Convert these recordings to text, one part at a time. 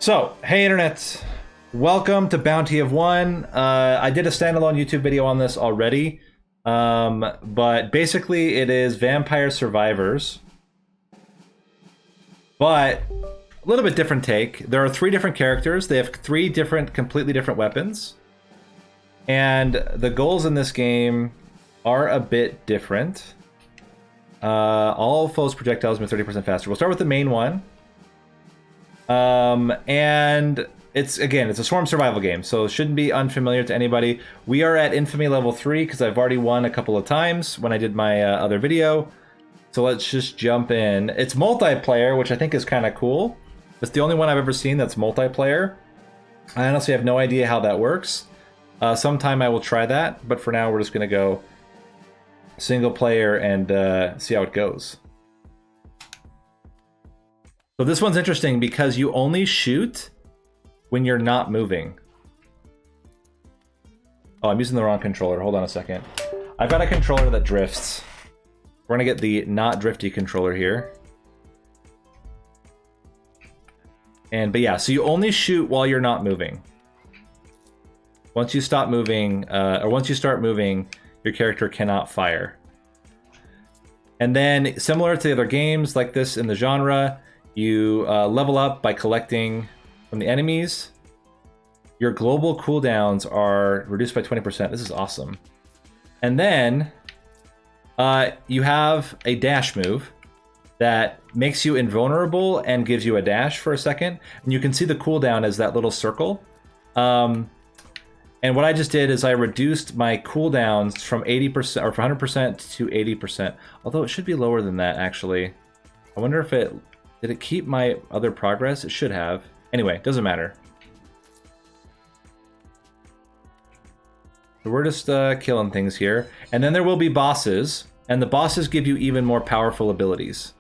So, hey internet, welcome to Bounty of One. I did a standalone YouTube video on this already, but basically it is Vampire Survivors, but a little bit different take. There are 3 different characters. They have 3 different, completely different weapons, and the goals in this game are a bit different. All foes' projectiles move 30% faster. We'll start with the main one. And it's a swarm survival game, so it shouldn't be unfamiliar to anybody. We are at infamy level 3 because I've already won a couple of times when I did my other video. So let's just jump in. It's multiplayer, which I think is kind of cool. It's the only one I've ever seen that's multiplayer. I honestly have no idea how that works. Sometime I will try that, but for now we're just gonna go single player and see how it goes. So this one's interesting because you only shoot when you're not moving. Oh, I'm using the wrong controller. Hold on a second. I've got a controller that drifts. We're gonna get the not drifty controller here. But yeah, so you only shoot while you're not moving. Once you stop moving, or once you start moving, your character cannot fire. And then, similar to the other games like this in the genre, you level up by collecting from the enemies. Your global cooldowns are reduced by 20%. This is awesome. And then you have a dash move that makes you invulnerable and gives you a dash for a second. And you can see the cooldown as that little circle. And what I just did is I reduced my cooldowns from 80% or from 100% to 80%. Although it should be lower than that, actually. I wonder if it... Did it keep my other progress? It should have. Anyway, doesn't matter. So we're just killing things here. And then there will be bosses. And the bosses give you even more powerful abilities.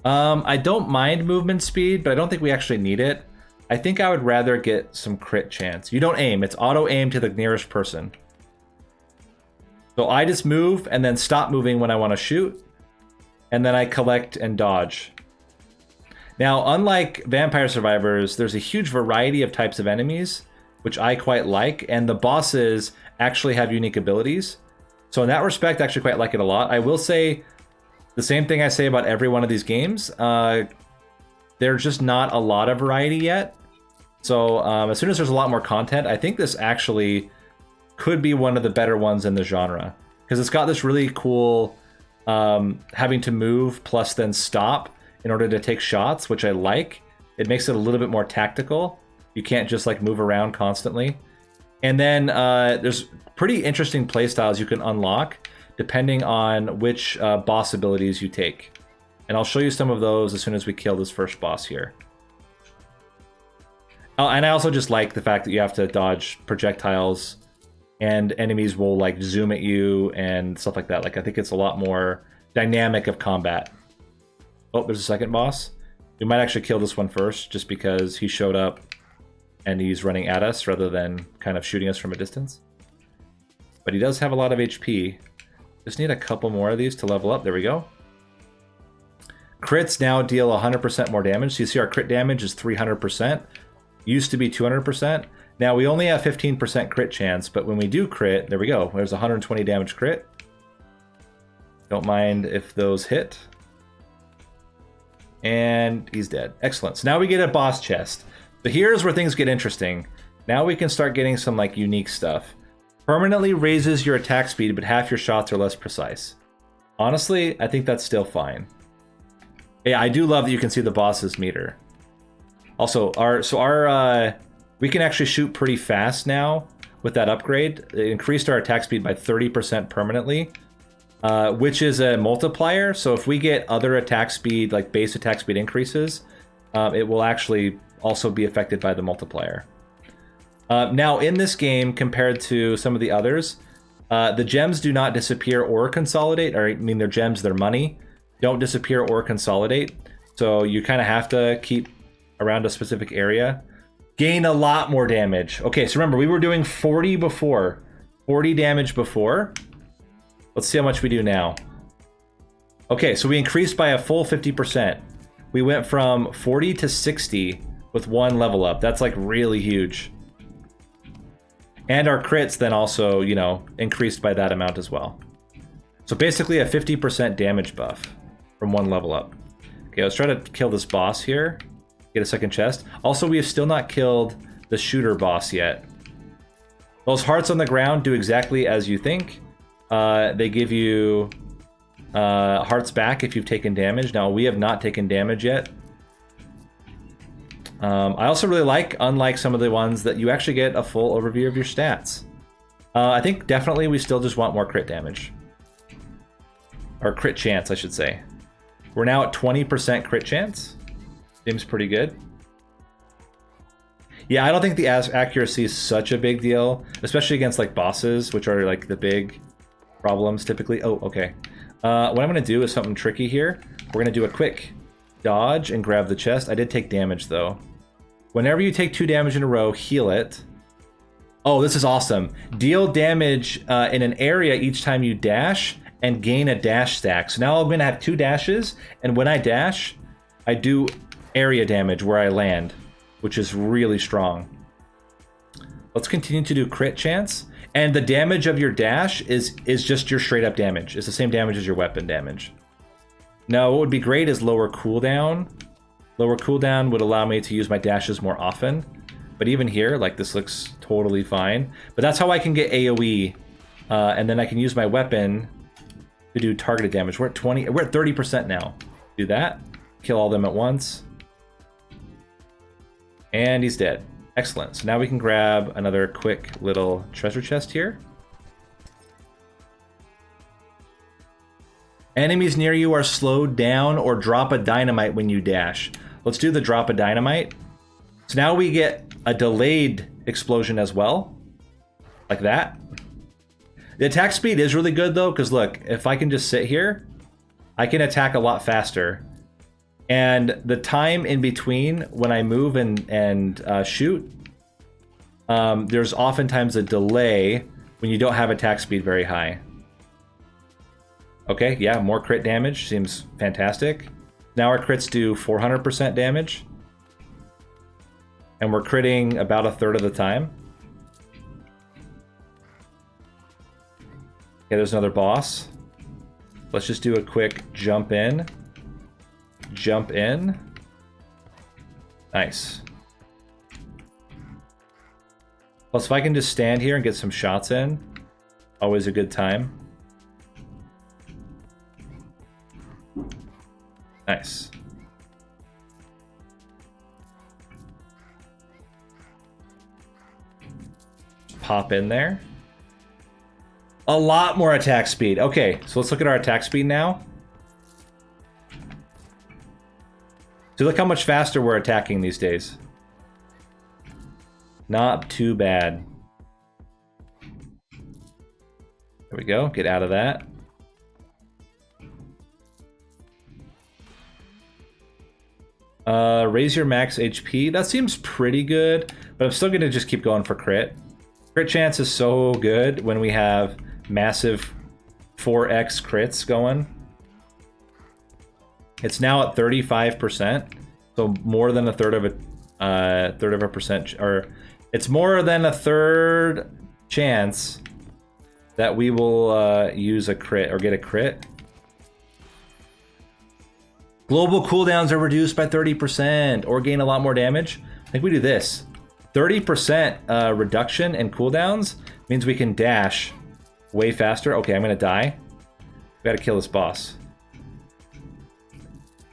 I don't mind movement speed, but I don't think we actually need it. I think I would rather get some crit chance. You don't aim. It's auto aim to the nearest person. So I just move and then stop moving when I want to shoot. And then I collect and dodge. Now, unlike Vampire Survivors, there's a huge variety of types of enemies, which I quite like, and the bosses actually have unique abilities. So in that respect, I actually quite like it a lot. I will say the same thing I say about every one of these games. There's just not a lot of variety yet. So as soon as there's a lot more content, I think this actually could be one of the better ones in the genre. Because it's got this really cool having to move plus then stop in order to take shots, which I like. It makes it a little bit more tactical. You can't just like move around constantly. And then there's pretty interesting playstyles you can unlock depending on which boss abilities you take. And I'll show you some of those as soon as we kill this first boss here. Oh, and I also just like the fact that you have to dodge projectiles and enemies will like zoom at you and stuff like that. Like I think it's a lot more dynamic of combat. Oh, there's a second boss. We might actually kill this one first, just because he showed up and he's running at us rather than kind of shooting us from a distance. But he does have a lot of HP. Just need a couple more of these to level up. There we go. Crits now deal 100% more damage. So you see our crit damage is 300%. Used to be 200%. Now we only have 15% crit chance, but when we do crit, there we go. There's 120 damage crit. Don't mind if those hit. And he's dead. Excellent. So now we get a boss chest. So here's where things get interesting. Now we can start getting some like unique stuff. Permanently raises your attack speed, but half your shots are less precise. Honestly, I think that's still fine. Yeah, I do love that you can see the boss's meter. Also, we can actually shoot pretty fast now with that upgrade. It increased our attack speed by 30% permanently. Which is a multiplier, so if we get other attack speed, like base attack speed increases, it will actually also be affected by the multiplier. Now, in this game, compared to some of the others, the gems do not disappear or consolidate, or I mean, they're gems, they're money, don't disappear or consolidate, so you kind of have to keep around a specific area. Gain a lot more damage. Okay, so remember, we were doing 40 before, 40 damage before. Let's see how much we do now. Okay, so we increased by a full 50%. We went from 40 to 60 with 1 level up. That's like really huge. And our crits then also, you know, increased by that amount as well. So basically a 50% damage buff from 1 level up. Okay, let's try to kill this boss here. Get a second chest. Also, we have still not killed the shooter boss yet. Those hearts on the ground do exactly as you think. They give you hearts back if you've taken damage. Now, we have not taken damage yet. I also really like, unlike some of the ones, that you actually get a full overview of your stats. I think definitely we still just want more crit damage. Or crit chance, I should say. We're now at 20% crit chance. Seems pretty good. Yeah, I don't think the accuracy is such a big deal, especially against like bosses, which are like the big problems typically. Oh, okay. What I'm going to do is something tricky here. We're going to do a quick dodge and grab the chest. I did take damage though. Whenever you take 2 damage in a row, heal it. Oh, this is awesome. Deal damage in an area each time you dash and gain a dash stack. So now I'm going to have 2 dashes, and when I dash, I do area damage where I land, which is really strong. Let's continue to do crit chance. And the damage of your dash is just your straight up damage. It's the same damage as your weapon damage. Now, what would be great is lower cooldown. Lower cooldown would allow me to use my dashes more often. But even here, like, this looks totally fine. But that's how I can get AoE. And then I can use my weapon to do targeted damage. We're at 30% now. Do that. Kill all them at once. And he's dead. Excellent. So now we can grab another quick little treasure chest here. Enemies near you are slowed down or drop a dynamite when you dash. Let's do the drop a dynamite. So now we get a delayed explosion as well. Like that. The attack speed is really good though, because look, if I can just sit here, I can attack a lot faster. And the time in between when I move and shoot, there's oftentimes a delay when you don't have attack speed very high. Okay, yeah, more crit damage seems fantastic. Now our crits do 400% damage. And we're critting about 1/3 of the time. Okay, there's another boss. Let's just do a quick jump in. Jump in. Nice. Plus, if I can just stand here and get some shots in, always a good time. Nice. Pop in there. A lot more attack speed. Okay, so let's look at our attack speed now. So look how much faster we're attacking these days. Not too bad. There we go. Get out of that. Raise your max HP. That seems pretty good, but I'm still going to just keep going for crit. Crit chance is so good when we have massive 4x crits going. It's now at 35%, so more than 1/3 of a third of a percent, or it's more than 1/3 chance that we will use a crit or get a crit. Global cooldowns are reduced by 30% or gain a lot more damage. I think we do this. 30% reduction in cooldowns means we can dash way faster. Okay, I'm gonna die. We gotta kill this boss.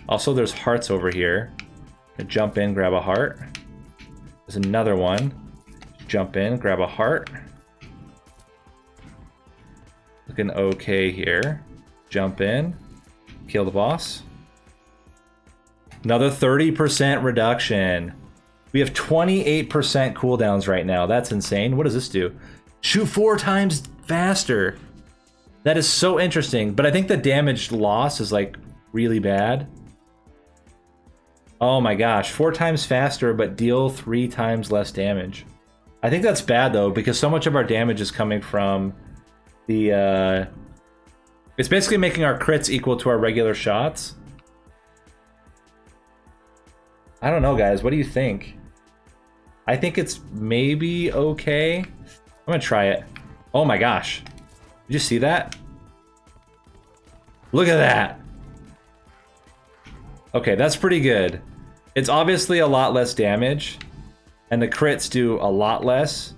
Also, there's hearts over here. Jump in, grab a heart. There's another one. Jump in, grab a heart. Looking okay here. Jump in, kill the boss. Another 30% reduction. We have 28% cooldowns right now. That's insane. What does this do? Shoot 4 times faster. That is so interesting. But I think the damage loss is like really bad. Oh my gosh. 4 times faster, but deal 3 times less damage. I think that's bad though, because so much of our damage is coming from the... It's basically making our crits equal to our regular shots. I don't know, guys. What do you think? I think it's maybe okay. I'm gonna try it. Oh my gosh. Did you see that? Look at that. Okay, that's pretty good. It's obviously a lot less damage, and the crits do a lot less,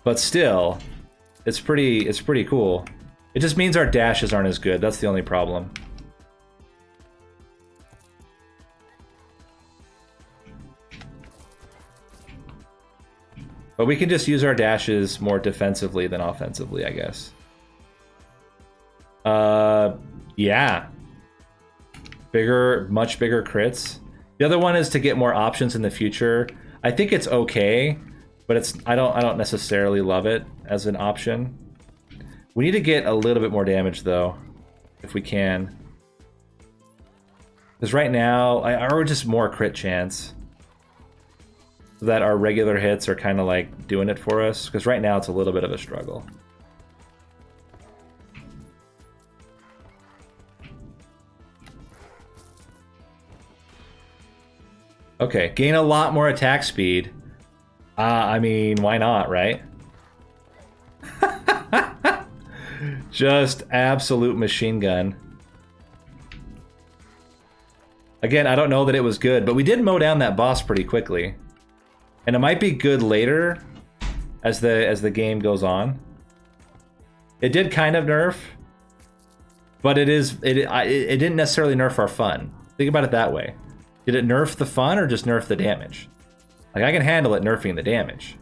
but still, it's pretty cool. It just means our dashes aren't as good. That's the only problem. But we can just use our dashes more defensively than offensively, I guess. Yeah. Much bigger crits. The other one is to get more options in the future. I think it's okay, but I don't necessarily love it as an option. We need to get a little bit more damage though, if we can. Because right now, or just more crit chance. So that our regular hits are kind of like doing it for us. Because right now it's a little bit of a struggle. Okay, gain a lot more attack speed. I mean, why not, right? Just absolute machine gun. Again, I don't know that it was good, but we did mow down that boss pretty quickly. And it might be good later as the game goes on. It did kind of nerf, but it didn't necessarily nerf our fun. Think about it that way. Did it nerf the fun or just nerf the damage? Like, I can handle it nerfing the damage.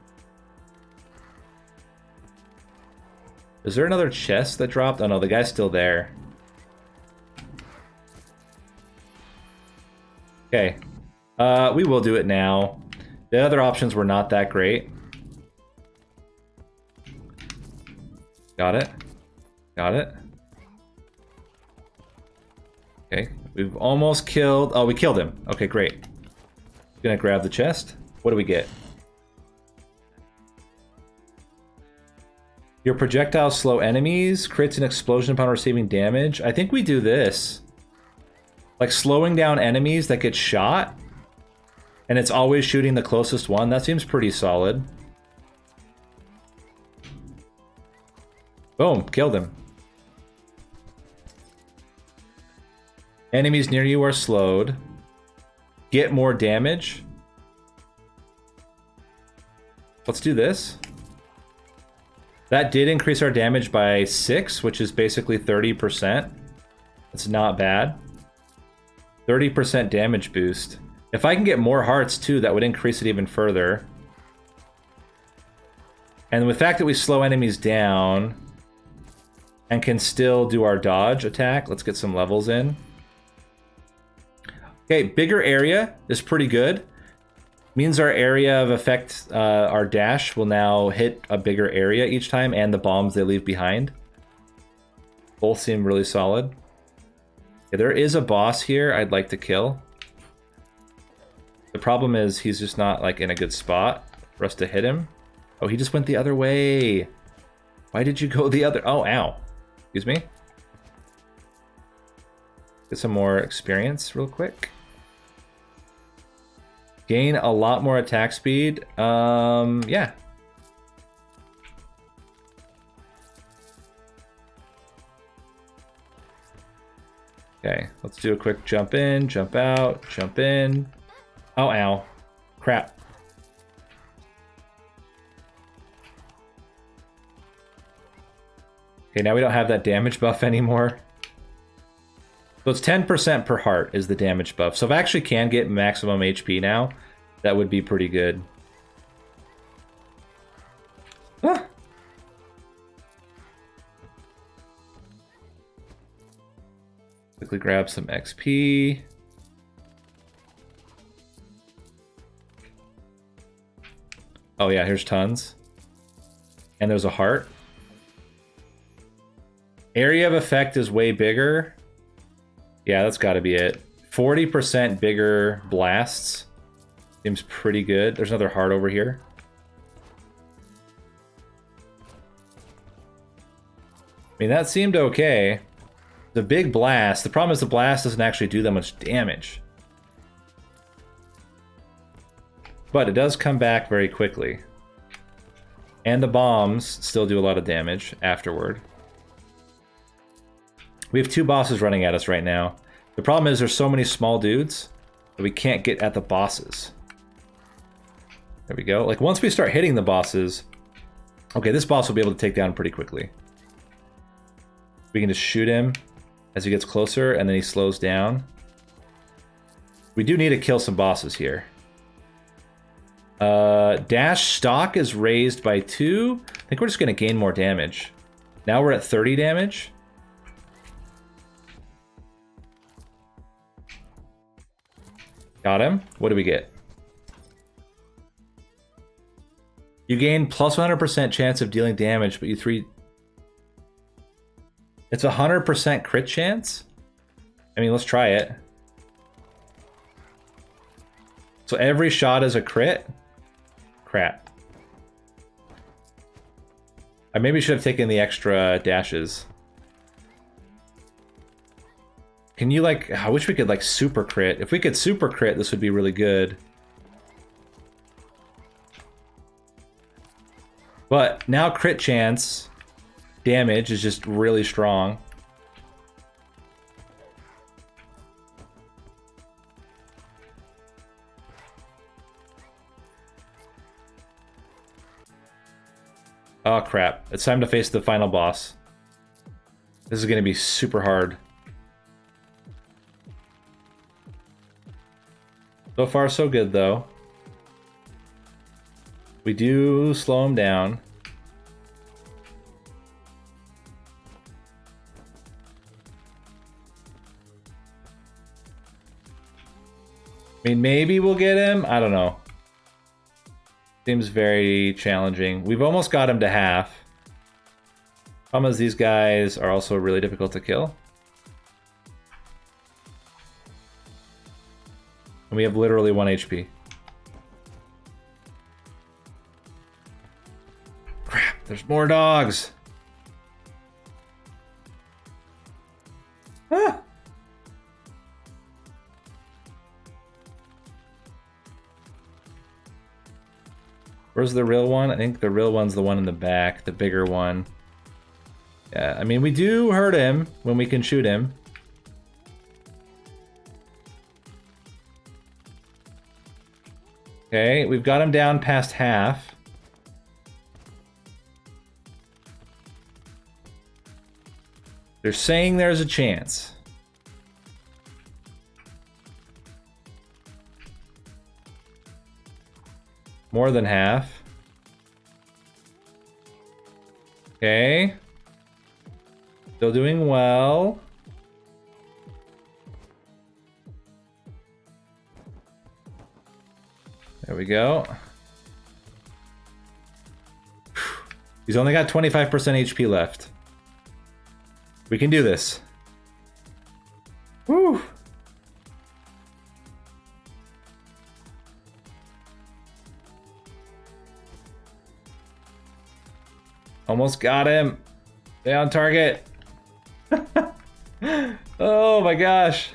Is there another chest that dropped? Oh no, the guy's still there. Okay. We will do it now. The other options were not that great. Got it. Got it. Okay. We've almost killed... Oh, we killed him. Okay, great. Gonna grab the chest. What do we get? Your projectiles slow enemies, crits an explosion upon receiving damage. I think we do this. Like slowing down enemies that get shot, and it's always shooting the closest one. That seems pretty solid. Boom, killed him. Enemies near you are slowed. Get more damage. Let's do this. That did increase our damage by 6, which is basically 30%. It's not bad. 30% damage boost. If I can get more hearts too, that would increase it even further. And the fact that we slow enemies down and can still do our dodge attack, let's get some levels in. Okay, bigger area is pretty good. Means our area of effect, our dash, will now hit a bigger area each time, and the bombs they leave behind. Both seem really solid. Okay, there is a boss here I'd like to kill. The problem is he's just not like in a good spot for us to hit him. Oh, he just went the other way. Why did you go the other... Oh, ow. Excuse me. Get some more experience real quick. Gain a lot more attack speed. Yeah. Okay, let's do a quick jump in, jump out, jump in. Oh, ow. Crap. Okay, now we don't have that damage buff anymore. So it's 10% per heart is the damage buff. So if I actually can get maximum HP now, that would be pretty good. Ah. Quickly grab some XP. Oh yeah, here's tons. And there's a heart. Area of effect is way bigger. Yeah, that's got to be it. 40% bigger blasts. Seems pretty good. There's another heart over here. I mean, that seemed okay. The big blast. The problem is the blast doesn't actually do that much damage. But it does come back very quickly. And the bombs still do a lot of damage afterward. We have 2 bosses running at us right now. The problem is there's so many small dudes that we can't get at the bosses. There we go. Like, once we start hitting the bosses... Okay, this boss will be able to take down pretty quickly. We can just shoot him as he gets closer, and then he slows down. We do need to kill some bosses here. Dash stock is raised by 2. I think we're just going to gain more damage. Now we're at 30 damage. Got him. What do we get? You gain plus 100% chance of dealing damage, but you 3... It's 100% crit chance? I mean, let's try it. So every shot is a crit? Crap. I maybe should have taken the extra dashes. Can you, like... I wish we could, like, super crit. If we could super crit, this would be really good. But now crit chance damage is just really strong. Oh crap, it's time to face the final boss. This is gonna be super hard. So far so good though. We do slow him down. I mean, maybe we'll get him? I don't know. Seems very challenging. We've almost got him to half. Problem is these guys are also really difficult to kill. And we have literally 1 HP. Crap, there's more dogs! Ah! Where's the real one? I think the real one's the one in the back, the bigger one. Yeah, I mean, we do hurt him when we can shoot him. Okay, we've got him down past half. They're saying there's a chance. More than half. Okay. Still doing well. There we go. He's only got 25% HP left. We can do this. Woo! Almost got him. Stay on target. Oh my gosh.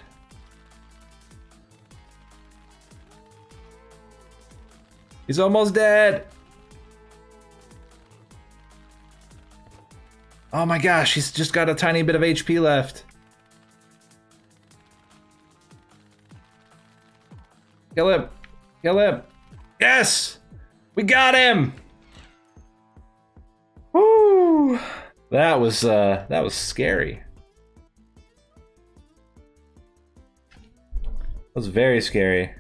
He's almost dead. Oh my gosh, he's just got a tiny bit of HP left. Kill him. Kill him. Yes! We got him! Woo! That was scary. That was very scary.